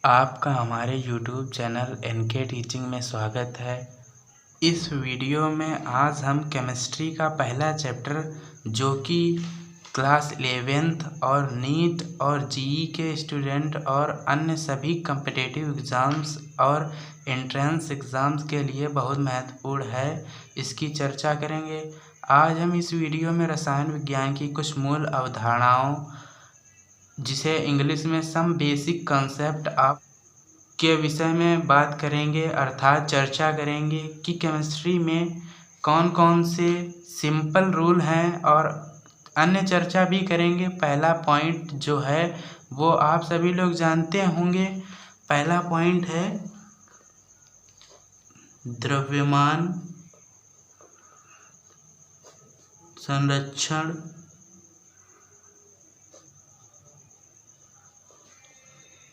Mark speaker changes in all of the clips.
Speaker 1: आपका हमारे YouTube channel NK teaching में स्वागत है। इस वीडियो में आज हम केमिस्ट्री का पहला चैप्टर जो कि क्लास 11th और नीट और जीई के स्टूडेंट और अन्य सभी कम्पिटिटिव एग्ज़ाम्स और एंट्रेंस एग्ज़ाम्स के लिए बहुत महत्वपूर्ण है, इसकी चर्चा करेंगे। आज हम इस वीडियो में रसायन विज्ञान की कुछ मूल अवधारणाओं, जिसे इंग्लिश में सम बेसिक कॉन्सेप्ट ऑफ के विषय में बात करेंगे, अर्थात चर्चा करेंगे कि केमिस्ट्री में कौन कौन से सिंपल रूल हैं और अन्य चर्चा भी करेंगे। पहला पॉइंट जो है वो आप सभी लोग जानते होंगे। पहला पॉइंट है द्रव्यमान संरक्षण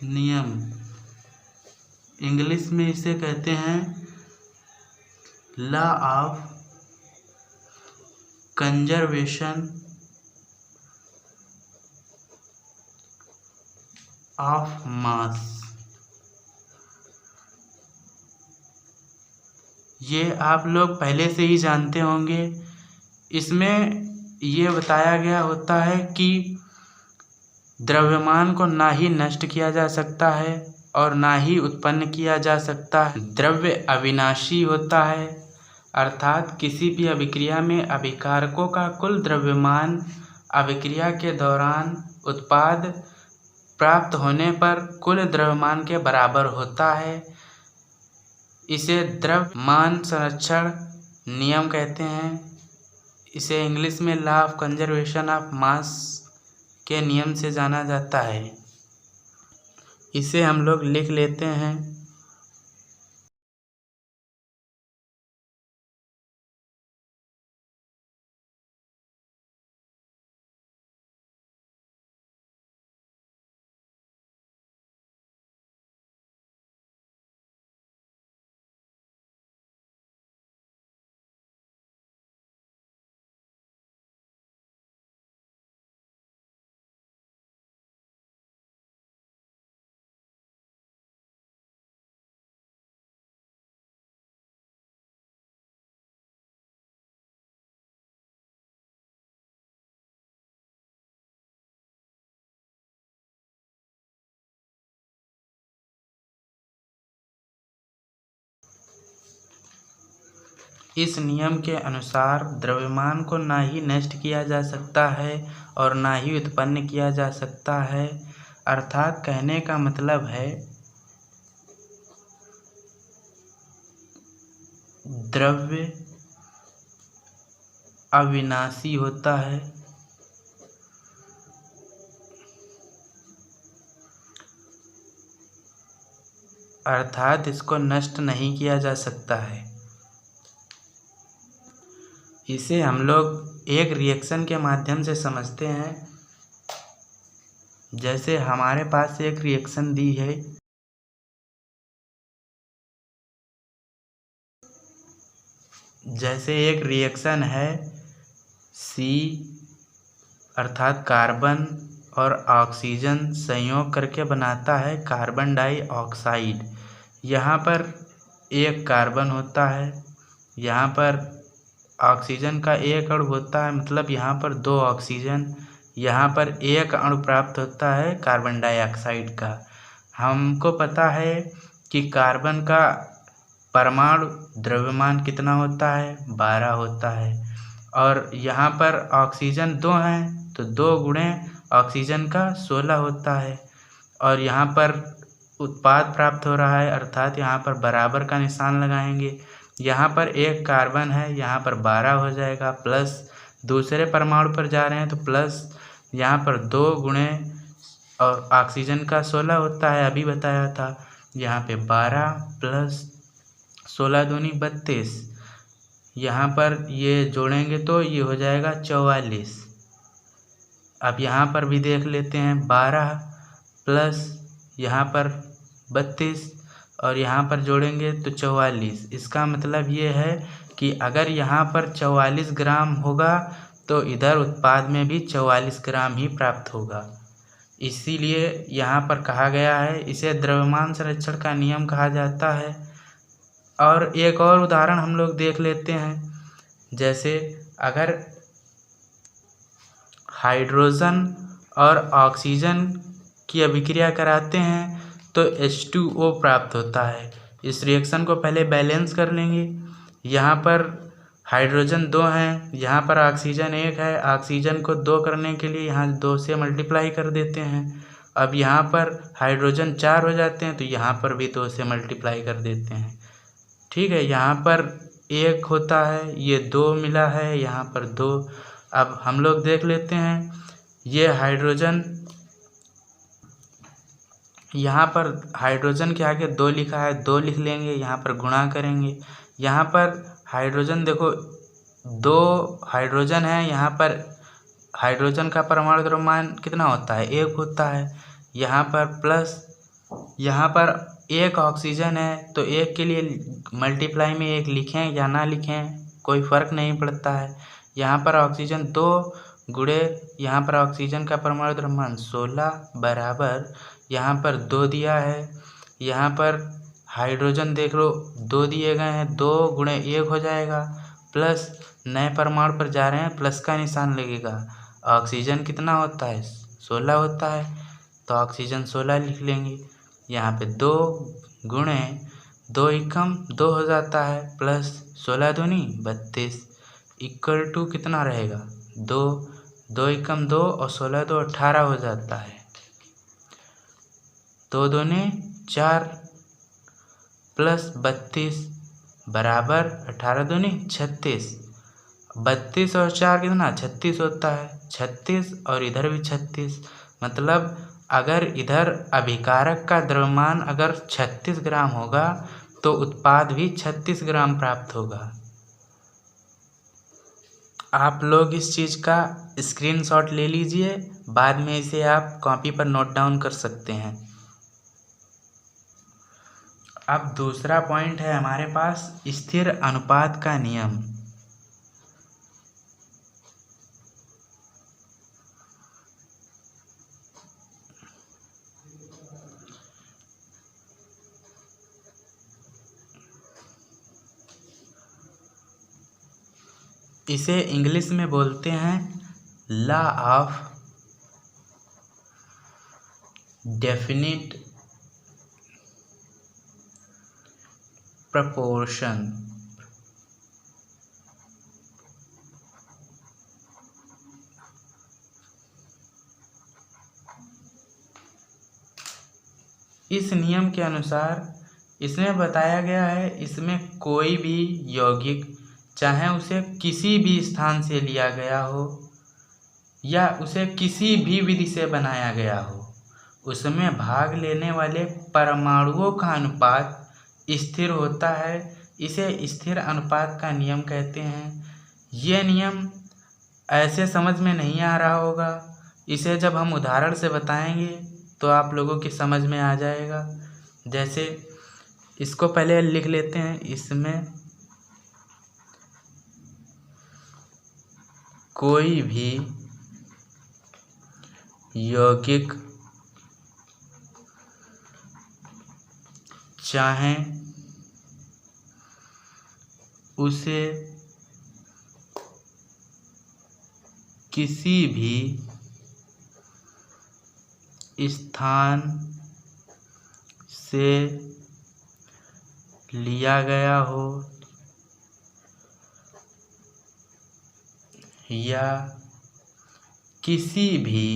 Speaker 1: नियम, इंग्लिश में इसे कहते हैं law of conservation of mass. ये आप लोग पहले से ही जानते होंगे। इसमें ये बताया गया होता है कि द्रव्यमान को ना ही नष्ट किया जा सकता है और ना ही उत्पन्न किया जा सकता है। द्रव्य अविनाशी होता है, अर्थात किसी भी अभिक्रिया में अभिकारकों का कुल द्रव्यमान अभिक्रिया के दौरान उत्पाद प्राप्त होने पर कुल द्रव्यमान के बराबर होता है। इसे द्रव्यमान संरक्षण नियम कहते हैं। इसे इंग्लिश में law of conservation of mass के नियम से जाना जाता है। इसे हम लोग लिख लेते हैं। इस नियम के अनुसार द्रव्यमान को ना ही नष्ट किया जा सकता है और ना ही उत्पन्न किया जा सकता है। अर्थात कहने का मतलब है द्रव्य अविनाशी होता है, अर्थात इसको नष्ट नहीं किया जा सकता है। इसे हम लोग एक रिएक्शन के माध्यम से समझते हैं। जैसे हमारे पास एक रिएक्शन दी है, जैसे एक रिएक्शन है C अर्थात कार्बन और ऑक्सीजन संयोग करके बनाता है कार्बन डाइऑक्साइड। यहाँ पर एक कार्बन होता है, यहाँ पर ऑक्सीजन का एक अणु होता है, मतलब यहाँ पर दो ऑक्सीजन, यहाँ पर एक अणु प्राप्त होता है कार्बन डाइऑक्साइड का। हमको पता है कि कार्बन का परमाणु द्रव्यमान कितना होता है, 12 होता है, और यहाँ पर ऑक्सीजन 2 हैं तो 2 गुणे ऑक्सीजन का 16 होता है, और यहाँ पर उत्पाद प्राप्त हो रहा है, अर्थात यहाँ पर बराबर का निशान लगाएंगे। यहाँ पर एक कार्बन है, यहाँ पर 12 हो जाएगा, प्लस दूसरे परमाणु पर जा रहे हैं तो प्लस यहाँ पर 2 गुणे और ऑक्सीजन का 16 होता है, अभी बताया था। यहाँ पे 12 प्लस 16 दूनी 32, यहाँ पर ये जोड़ेंगे तो ये हो जाएगा 44। अब यहाँ पर भी देख लेते हैं, 12 प्लस यहाँ पर 32 और यहाँ पर जोड़ेंगे तो 44। इसका मतलब ये है कि अगर यहाँ पर 44 ग्राम होगा तो इधर उत्पाद में भी 44 ग्राम ही प्राप्त होगा। इसीलिए यहाँ पर कहा गया है, इसे द्रव्यमान संरक्षण का नियम कहा जाता है। और एक और उदाहरण हम लोग देख लेते हैं, जैसे अगर हाइड्रोजन और ऑक्सीजन की अभिक्रिया कराते हैं तो H2O प्राप्त होता है। इस रिएक्शन को पहले बैलेंस कर लेंगे। यहाँ पर हाइड्रोजन 2 हैं, यहाँ पर ऑक्सीजन 1 है। ऑक्सीजन को 2 करने के लिए यहाँ 2 से मल्टीप्लाई कर देते हैं। अब यहाँ पर हाइड्रोजन 4 हो जाते हैं तो यहाँ पर भी 2 से मल्टीप्लाई कर देते हैं। ठीक है, यहाँ पर 1 होता है, ये 2 मिला है, यहाँ पर 2। अब हम लोग देख लेते हैं, ये हाइड्रोजन, यहाँ पर हाइड्रोजन के आगे 2 लिखा है, 2 लिख लेंगे, यहाँ पर गुणा करेंगे। यहाँ पर हाइड्रोजन देखो 2 हाइड्रोजन है, यहाँ पर हाइड्रोजन का परमाणु द्रव्यमान कितना होता है, 1 होता है। यहाँ पर प्लस, यहाँ पर 1 ऑक्सीजन है तो 1 के लिए मल्टीप्लाई में 1 लिखें या ना लिखें कोई फ़र्क नहीं पड़ता है। यहाँ पर ऑक्सीजन 2 गुणे, यहाँ पर ऑक्सीजन का परमाणु द्रव्यमान 16 बराबर, यहाँ पर 2 दिया है, यहाँ पर हाइड्रोजन देख लो 2 दिए गए हैं, 2 गुणे 1 हो जाएगा, प्लस नए परमाणु पर जा रहे हैं, प्लस का निशान लगेगा। ऑक्सीजन कितना होता है, 16 होता है, तो ऑक्सीजन 16 लिख लेंगे। यहाँ पे 2 गुणे 2 एकम 2 हो जाता है, प्लस 16 दूनी 32 इक्वल टू कितना रहेगा, 2, 2 एकम 2 और 16 2 18 हो जाता है। 2 दूनी 4 प्लस 32 बराबर 18 दूनी 36। 32 और 4 कितना, 36 होता है, 36 और इधर भी 36। मतलब अगर इधर अभिकारक का द्रव्यमान अगर 36 ग्राम होगा तो उत्पाद भी 36 ग्राम प्राप्त होगा। आप लोग इस चीज़ का स्क्रीनशॉट ले लीजिए, बाद में इसे आप कॉपी पर नोट डाउन कर सकते हैं। अब दूसरा पॉइंट है हमारे पास स्थिर अनुपात का नियम। इसे इंग्लिश में बोलते हैं लॉ ऑफ डेफिनिट प्रपोर्शन। इस नियम के अनुसार इसमें बताया गया है, इसमें कोई भी यौगिक चाहे उसे किसी भी स्थान से लिया गया हो या उसे किसी भी विधि से बनाया गया हो, उसमें भाग लेने वाले परमाणुओं का अनुपात स्थिर होता है। इसे स्थिर अनुपात का नियम कहते हैं। ये नियम ऐसे समझ में नहीं आ रहा होगा, इसे जब हम उदाहरण से बताएंगे तो आप लोगों की समझ में आ जाएगा। जैसे इसको पहले लिख लेते हैं, इसमें कोई भी यौगिक चाहे उसे किसी भी स्थान से लिया गया हो या किसी भी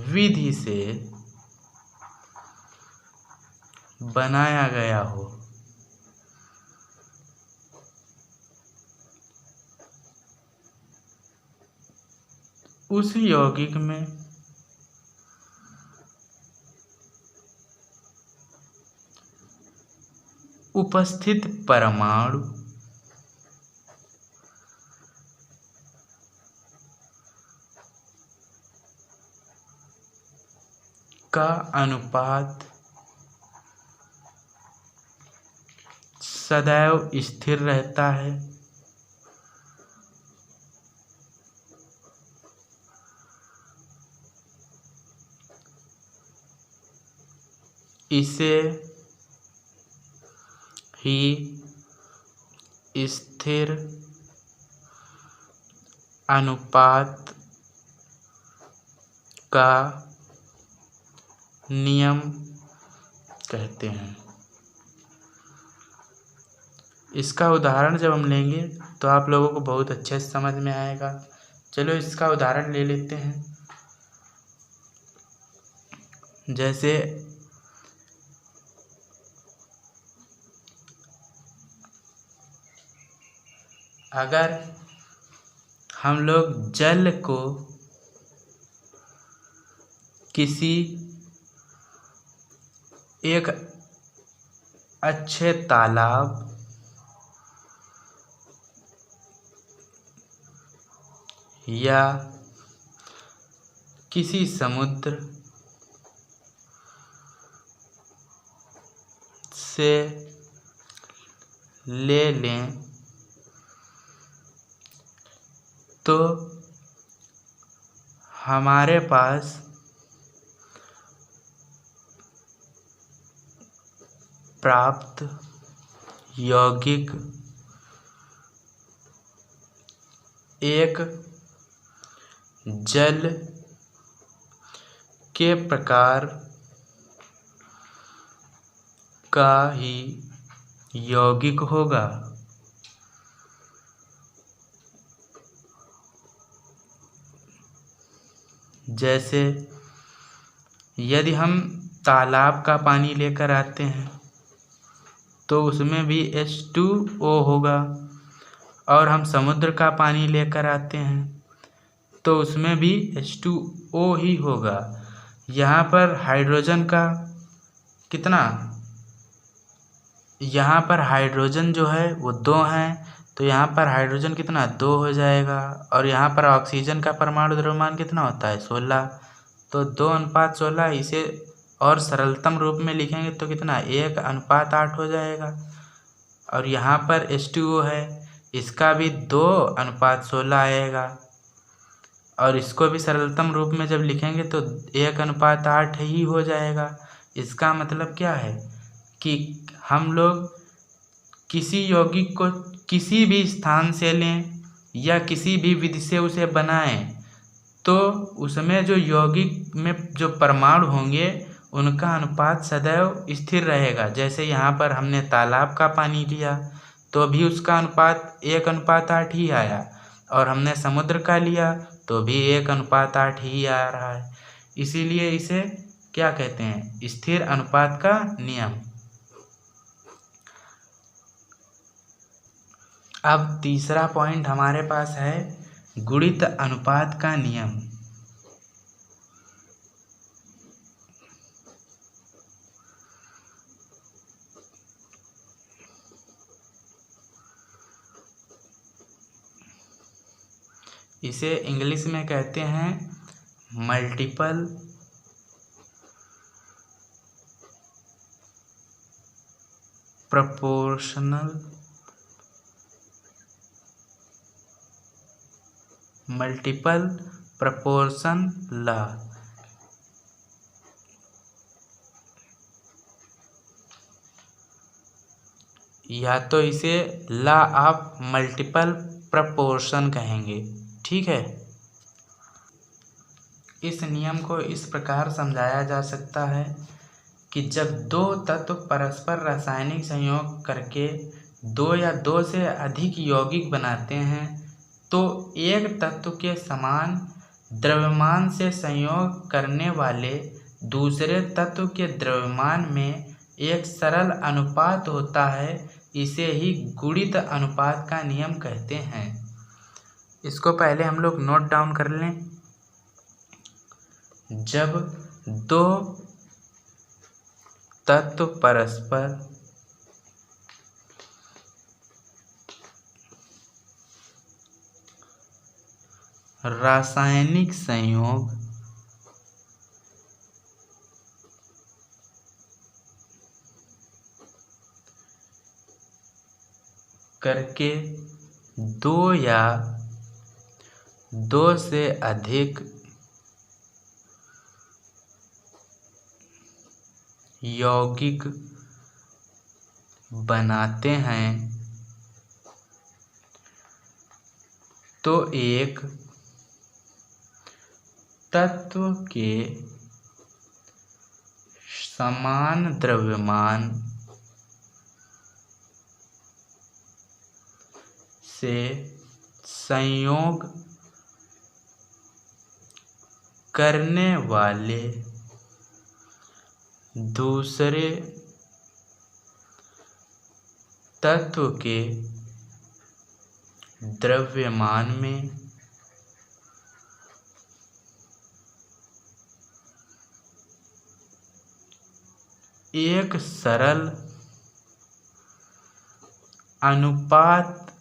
Speaker 1: विधि से बनाया गया हो, उस यौगिक में उपस्थित परमाणु का अनुपात सदैव स्थिर रहता है। इसे ही स्थिर अनुपात का नियम कहते हैं। इसका उदाहरण जब हम लेंगे तो आप लोगों को बहुत अच्छे से समझ में आएगा। चलो इसका उदाहरण ले लेते हैं। जैसे अगर हम लोग जल को किसी एक अच्छे तालाब या किसी समुद्र से ले लें तो हमारे पास प्राप्त यौगिक एक जल के प्रकार का ही यौगिक होगा। जैसे यदि हम तालाब का पानी लेकर आते हैं तो उसमें भी H2O होगा, और हम समुद्र का पानी लेकर आते हैं तो उसमें भी H2O ही होगा। यहाँ पर हाइड्रोजन का कितना, यहाँ पर हाइड्रोजन जो है वो 2 हैं, तो यहाँ पर हाइड्रोजन कितना 2 हो जाएगा, और यहाँ पर ऑक्सीजन का परमाणु द्रव्यमान कितना होता है 16, तो 2:16। इसे और सरलतम रूप में लिखेंगे तो कितना 1:8 हो जाएगा। और यहाँ पर H2O है, इसका भी 2:16 आएगा, और इसको भी सरलतम रूप में जब लिखेंगे तो 1:8 ही हो जाएगा। इसका मतलब क्या है कि हम लोग किसी यौगिक को किसी भी स्थान से लें या किसी भी विधि से उसे बनाएं तो उसमें जो यौगिक में जो परमाणु होंगे उनका अनुपात सदैव स्थिर रहेगा। जैसे यहाँ पर हमने तालाब का पानी लिया तो भी उसका अनुपात 1:8 ही आया, और हमने समुद्र का लिया तो भी 1:8 ही आ रहा है। इसीलिए इसे क्या कहते हैं, स्थिर अनुपात का नियम। अब तीसरा पॉइंट हमारे पास है गुणित अनुपात का नियम। इसे इंग्लिश में कहते हैं मल्टीपल प्रोपोर्शनल लॉ। या तो इसे लॉ ऑफ मल्टीपल प्रोपोर्शन कहेंगे, ठीक है। इस नियम को इस प्रकार समझाया जा सकता है कि जब 2 तत्व परस्पर रासायनिक संयोग करके 2 या 2 से अधिक यौगिक बनाते हैं तो एक तत्व के समान द्रव्यमान से संयोग करने वाले दूसरे तत्व के द्रव्यमान में एक सरल अनुपात होता है। इसे ही गुणित अनुपात का नियम कहते हैं। इसको पहले हम लोग नोट डाउन कर लें। जब 2 तत्व परस्पर रासायनिक संयोग करके 2 या 2 से अधिक यौगिक बनाते हैं तो एक तत्व के समान द्रव्यमान से संयोग करने वाले दूसरे तत्व के द्रव्यमान में एक सरल अनुपात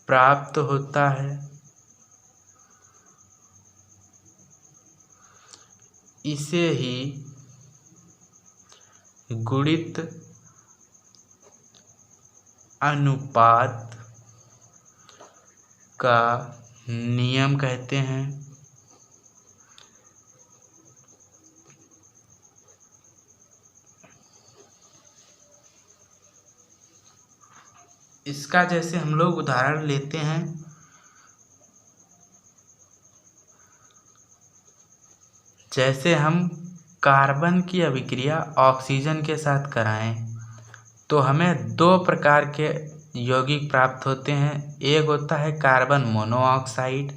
Speaker 1: प्राप्त होता है। इसे ही गुणित अनुपात का नियम कहते हैं। इसका जैसे हम लोग उदाहरण लेते हैं, जैसे हम कार्बन की अभिक्रिया ऑक्सीजन के साथ कराएं तो हमें दो प्रकार के यौगिक प्राप्त होते हैं। एक होता है कार्बन मोनोऑक्साइड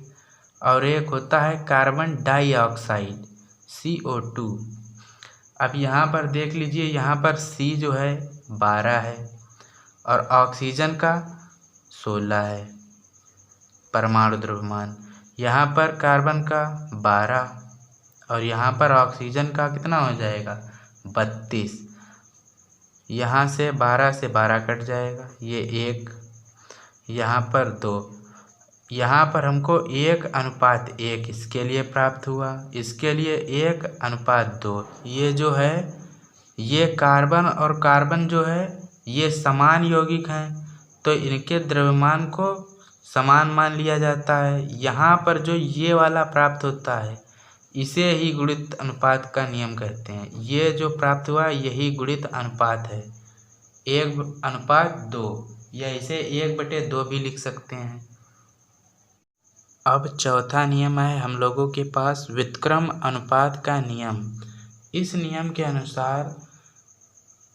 Speaker 1: और एक होता है कार्बन डाइऑक्साइड CO2। अब यहाँ पर देख लीजिए, यहाँ पर C जो है 12 है और ऑक्सीजन का 16 है परमाणु द्रव्यमान। यहाँ पर कार्बन का 12 और यहाँ पर ऑक्सीजन का कितना हो जाएगा 32। यहाँ से 12 से 12 कट जाएगा, ये 1, यहाँ पर 2, यहाँ पर हमको 1:1 इसके लिए प्राप्त हुआ, इसके लिए 1:2। ये जो है ये कार्बन और कार्बन जो है ये समान यौगिक हैं तो इनके द्रव्यमान को समान मान लिया जाता है। यहाँ पर जो ये वाला प्राप्त होता है इसे ही गुणित अनुपात का नियम कहते हैं। ये जो प्राप्त हुआ यही गुणित अनुपात है, 1:2 या इसे 1/2 भी लिख सकते हैं। अब चौथा नियम है हम लोगों के पास व्युत्क्रम अनुपात का नियम। इस नियम के अनुसार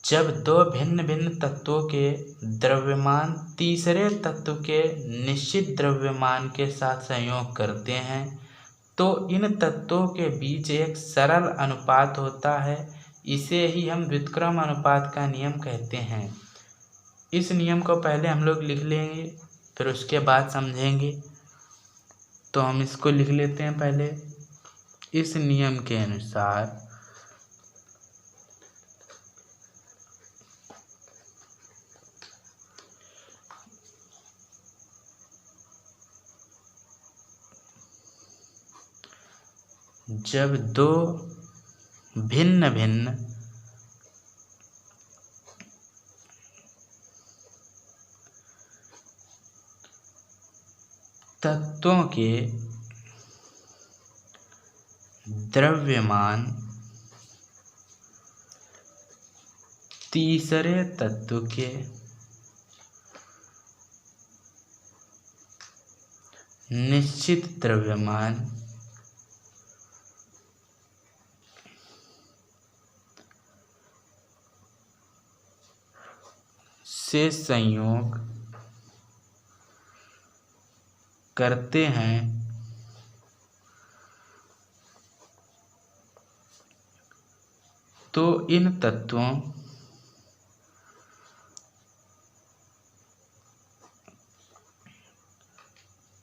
Speaker 1: जब दो भिन्न भिन्न तत्वों के द्रव्यमान तीसरे तत्व के निश्चित द्रव्यमान के साथ संयोग करते हैं तो इन तत्वों के बीच एक सरल अनुपात होता है। इसे ही हम व्युत्क्रम अनुपात का नियम कहते हैं। इस नियम को पहले हम लोग लिख लेंगे फिर उसके बाद समझेंगे। तो हम इसको लिख लेते हैं पहले। इस नियम के अनुसार जब दो भिन्न भिन्न तत्वों के द्रव्यमान तीसरे तत्व के निश्चित द्रव्यमान से संयोग करते हैं तो इन तत्वों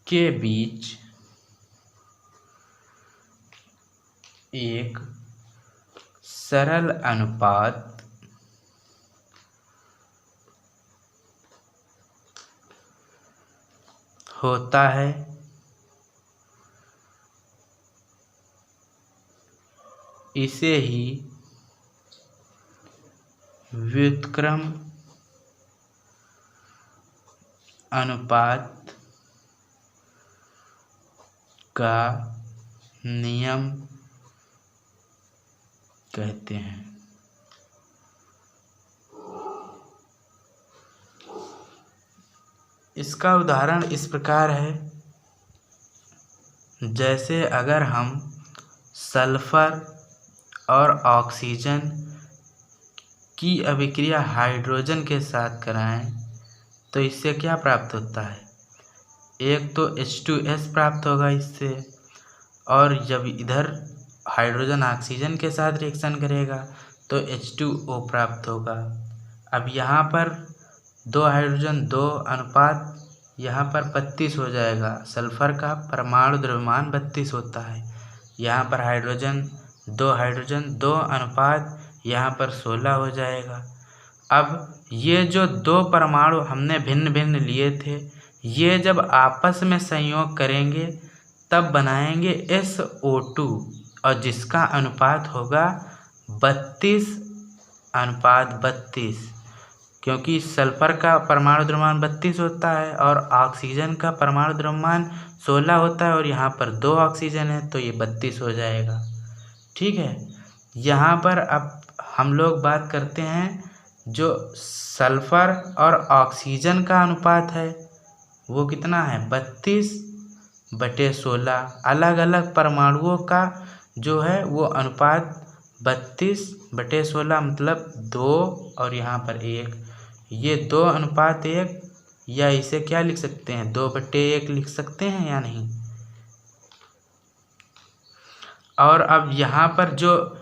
Speaker 1: के बीच एक सरल अनुपात होता है। इसे ही व्युत्क्रम अनुपात का नियम कहते हैं। इसका उदाहरण इस प्रकार है, जैसे अगर हम सल्फर और ऑक्सीजन की अभिक्रिया हाइड्रोजन के साथ कराएं तो इससे क्या प्राप्त होता है? एक तो H2S प्राप्त होगा इससे, और जब इधर हाइड्रोजन ऑक्सीजन के साथ रिएक्शन करेगा तो H2O प्राप्त होगा। अब यहाँ पर 2 हाइड्रोजन 2 अनुपात यहाँ पर 32 हो जाएगा। सल्फर का परमाणु द्रव्यमान 32 होता है। यहाँ पर हाइड्रोजन 2 अनुपात यहाँ पर 16 हो जाएगा। अब ये जो 2 परमाणु हमने भिन्न भिन्न लिए थे, ये जब आपस में संयोग करेंगे तब बनाएंगे SO2, और जिसका अनुपात होगा 32:32, क्योंकि सल्फर का परमाणु द्रव्यमान 32 होता है और ऑक्सीजन का परमाणु द्रव्यमान 16 होता है, और यहाँ पर 2 ऑक्सीजन है तो ये 32 हो जाएगा। ठीक है। यहाँ पर अब हम लोग बात करते हैं, जो सल्फर और ऑक्सीजन का अनुपात है वो कितना है? 32/16। अलग अलग परमाणुओं का जो है वो अनुपात 32/16, मतलब 2 और यहाँ पर 1, ये 2:1, या इसे क्या लिख सकते हैं? 2/1 लिख सकते हैं या नहीं? और अब यहाँ पर जो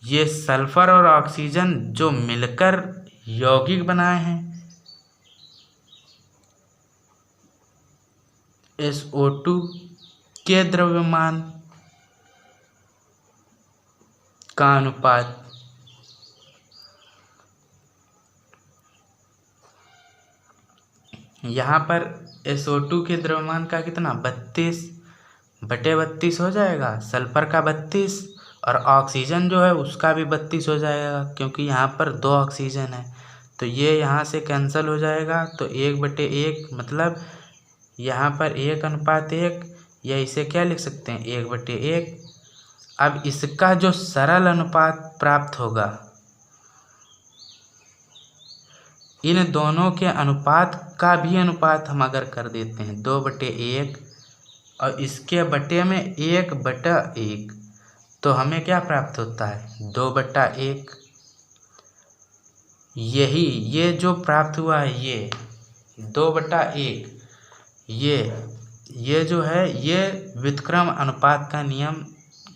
Speaker 1: ये सल्फर और ऑक्सीजन जो मिलकर यौगिक बनाए हैं SO2 के द्रव्यमान का अनुपात यहाँ पर SO2 के द्रव्यमान का कितना? 32/32 हो जाएगा। सल्फर का 32 और ऑक्सीजन जो है उसका भी 32 हो जाएगा, क्योंकि यहाँ पर 2 ऑक्सीजन है तो ये यहाँ से कैंसिल हो जाएगा। तो 1/1, मतलब यहाँ पर 1:1, या इसे क्या लिख सकते हैं? 1/1। अब इसका जो सरल अनुपात प्राप्त होगा, इन दोनों के अनुपात का भी अनुपात हम अगर कर देते हैं 2/1 और इसके बटे में 1/1, तो हमें क्या प्राप्त होता है? 2/1। ये जो प्राप्त हुआ है ये 2/1, ये जो है ये व्युत्क्रम अनुपात का नियम,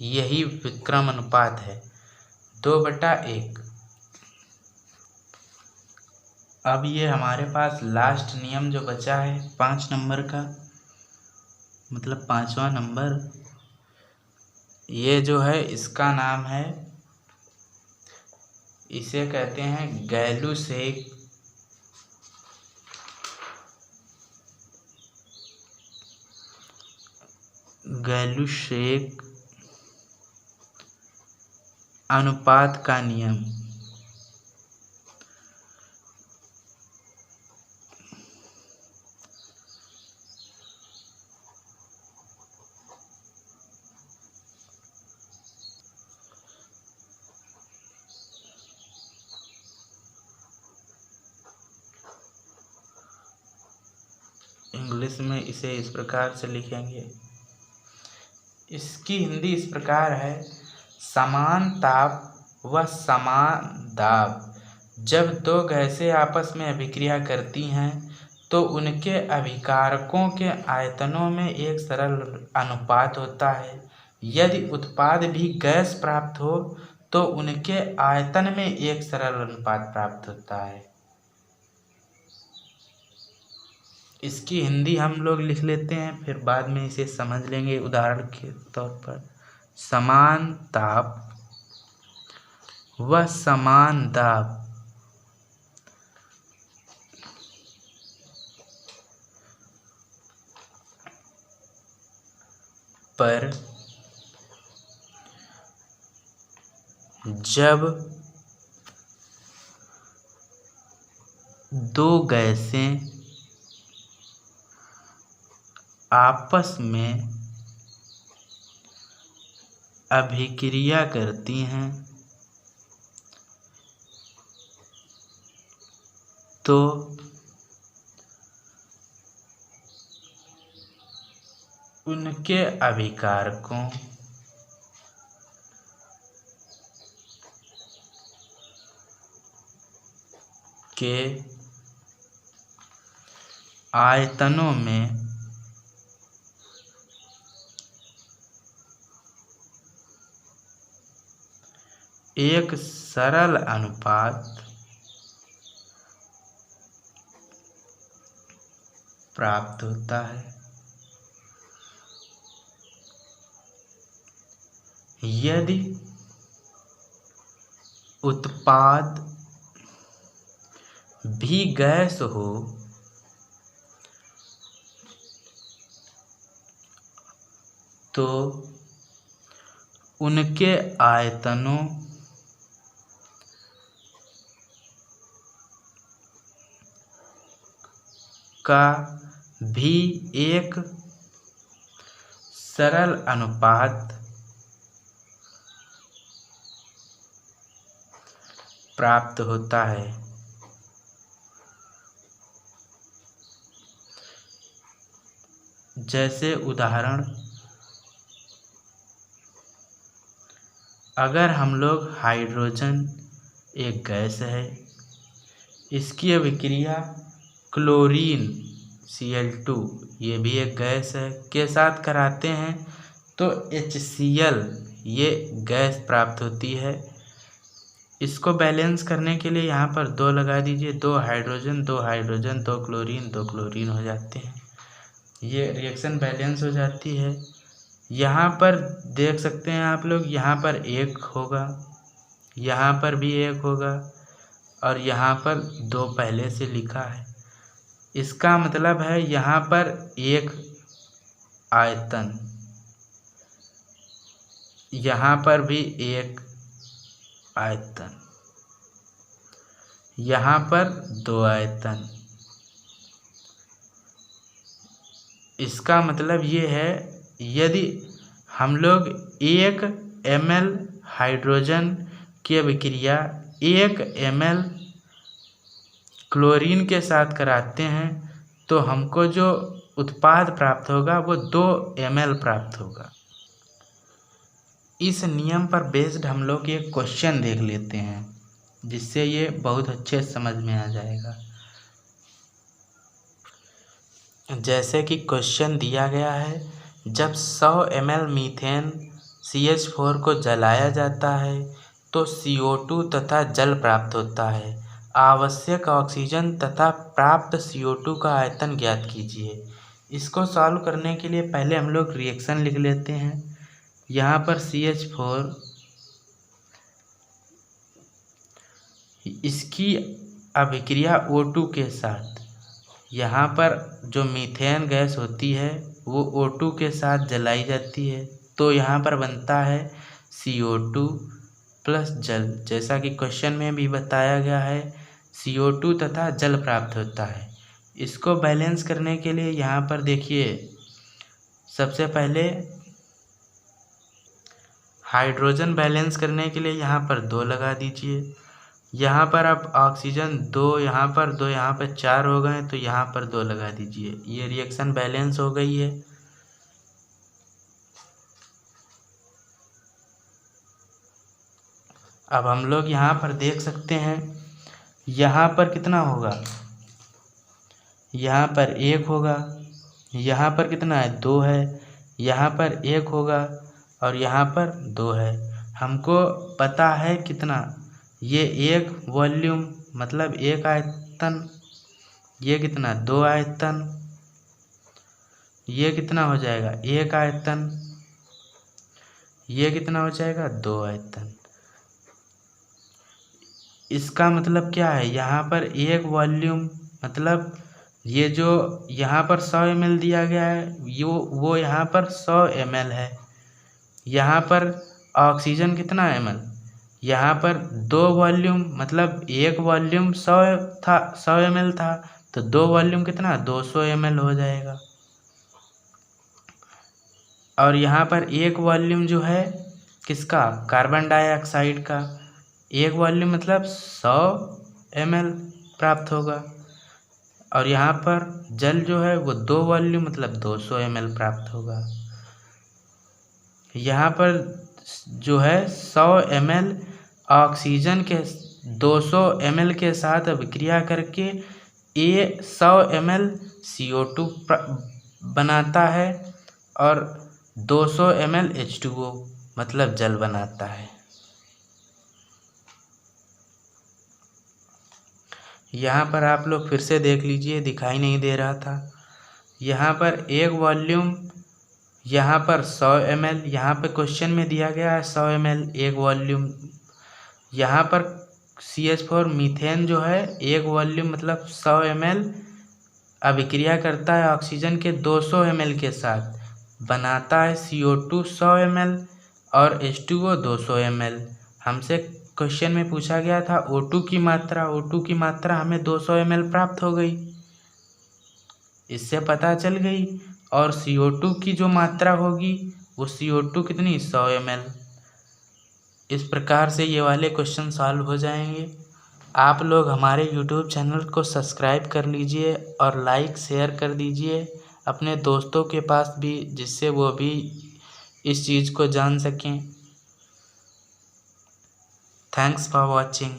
Speaker 1: यही व्युत्क्रम अनुपात है 2/1। अब ये हमारे पास लास्ट नियम जो बचा है 5 नंबर का, मतलब 5वां नंबर, ये जो है इसका नाम है, इसे कहते हैं गैलुसेक अनुपात का नियम। इंग्लिश में इसे इस प्रकार से लिखेंगे, इसकी हिंदी इस प्रकार है, समान ताप व समान दाब जब 2 गैसें आपस में अभिक्रिया करती हैं तो उनके अभिकारकों के आयतनों में एक सरल अनुपात होता है। यदि उत्पाद भी गैस प्राप्त हो तो उनके आयतन में एक सरल अनुपात प्राप्त होता है। इसकी हिंदी हम लोग लिख लेते हैं, फिर बाद में इसे समझ लेंगे उदाहरण के तौर पर। समान ताप व समान दाब पर जब 2 गैसें आपस में अभिक्रिया करती हैं तो उनके अभिकारकों के आयतनों में एक सरल अनुपात प्राप्त होता है। यदि उत्पाद भी गैस हो तो उनके आयतनों का भी एक सरल अनुपात प्राप्त होता है। जैसे उदाहरण, अगर हम लोग हाइड्रोजन एक गैस है, इसकी अभिक्रिया क्लोरीन Cl2 ये भी एक गैस है के साथ कराते हैं तो HCl ये गैस प्राप्त होती है। इसको बैलेंस करने के लिए यहाँ पर 2 लगा दीजिए, 2 हाइड्रोजन 2 हाइड्रोजन 2 क्लोरीन 2 क्लोरीन हो जाते हैं। ये रिएक्शन बैलेंस हो जाती है। यहाँ पर देख सकते हैं आप लोग, यहाँ पर 1 होगा, यहाँ पर भी 1 होगा और यहाँ पर 2 पहले से लिखा है। इसका मतलब है यहाँ पर एक आयतन, यहाँ पर भी एक आयतन, यहाँ पर 2 आयतन। इसका मतलब ये है, यदि हम लोग 1 ml हाइड्रोजन की अभिक्रिया 1 ml क्लोरीन के साथ कराते हैं तो हमको जो उत्पाद प्राप्त होगा वो 2 ml प्राप्त होगा। इस नियम पर बेस्ड हम लोग एक क्वेश्चन देख लेते हैं जिससे ये बहुत अच्छे समझ में आ जाएगा। जैसे कि क्वेश्चन दिया गया है, जब 100 ml मीथेन CH4 को जलाया जाता है तो CO2 तथा जल प्राप्त होता है। आवश्यक ऑक्सीजन तथा प्राप्त CO2 का आयतन ज्ञात कीजिए। इसको सॉल्व करने के लिए पहले हम लोग रिएक्शन लिख लेते हैं। यहाँ पर CH4 इसकी अभिक्रिया O2 के साथ, यहाँ पर जो मीथेन गैस होती है वो O2 के साथ जलाई जाती है तो यहाँ पर बनता है CO2 प्लस जल। जैसा कि क्वेश्चन में भी बताया गया है, CO2 तथा जल प्राप्त होता है। इसको बैलेंस करने के लिए यहाँ पर देखिए, सबसे पहले हाइड्रोजन बैलेंस करने के लिए यहाँ पर 2 लगा दीजिए। यहाँ पर अब ऑक्सीजन 2, यहाँ पर 2, यहाँ पर 4 हो गए तो यहाँ पर 2 लगा दीजिए। ये रिएक्शन बैलेंस हो गई है। अब हम लोग यहाँ पर देख सकते हैं, यहाँ पर कितना होगा, यहाँ पर 1 होगा, यहाँ पर कितना है 2 है, यहाँ पर 1 होगा और यहाँ पर 2 है। हमको पता है कितना, ये 1 वॉल्यूम मतलब 1 आयतन, ये कितना 2 आयतन, ये कितना हो जाएगा 1 आयतन, ये कितना हो जाएगा 2 आयतन। इसका मतलब क्या है, यहाँ पर 1 वॉल्यूम मतलब ये जो यहाँ पर 100 ml दिया गया है वो यहाँ पर 100 ml है। यहाँ पर ऑक्सीजन कितना ml, यहाँ पर 2 वॉल्यूम मतलब 1 वॉल्यूम 100 था, 100 ml था तो 2 वॉल्यूम कितना 200 ml हो जाएगा। और यहाँ पर 1 वॉल्यूम जो है किसका, कार्बन डाइऑक्साइड का, 1 वॉल्यूम मतलब 100 ml प्राप्त होगा। और यहाँ पर जल जो है वो 2 वॉल्यूम मतलब 200 ml प्राप्त होगा। यहाँ पर जो है 100 ml ऑक्सीजन के 200 ml के साथ अभिक्रिया करके 100 ml CO2 बनाता है और 200 ml H2O मतलब जल बनाता है। यहाँ पर आप लोग फिर से देख लीजिए, दिखाई नहीं दे रहा था। यहाँ पर 1 वॉल्यूम, यहाँ पर 100 ml, यहाँ पे क्वेश्चन में दिया गया है 100 ml 1 वॉल्यूम। यहाँ पर CH4 मीथेन जो है 1 वॉल्यूम मतलब 100 ml अभिक्रिया करता है ऑक्सीजन के 200 ml के साथ, बनाता है CO2 100 ml और H2O 200 ml। हमसे क्वेश्चन में पूछा गया था O2 की मात्रा हमें 200 ml प्राप्त हो गई, इससे पता चल गई। और CO2 की जो मात्रा होगी वो CO2 कितनी 100 ml। इस प्रकार से ये वाले क्वेश्चन सॉल्व हो जाएंगे। आप लोग हमारे YouTube चैनल को सब्सक्राइब कर लीजिए और लाइक शेयर कर दीजिए अपने दोस्तों के पास भी, जिससे वो भी इस चीज़ को जान सकें। Thanks for watching.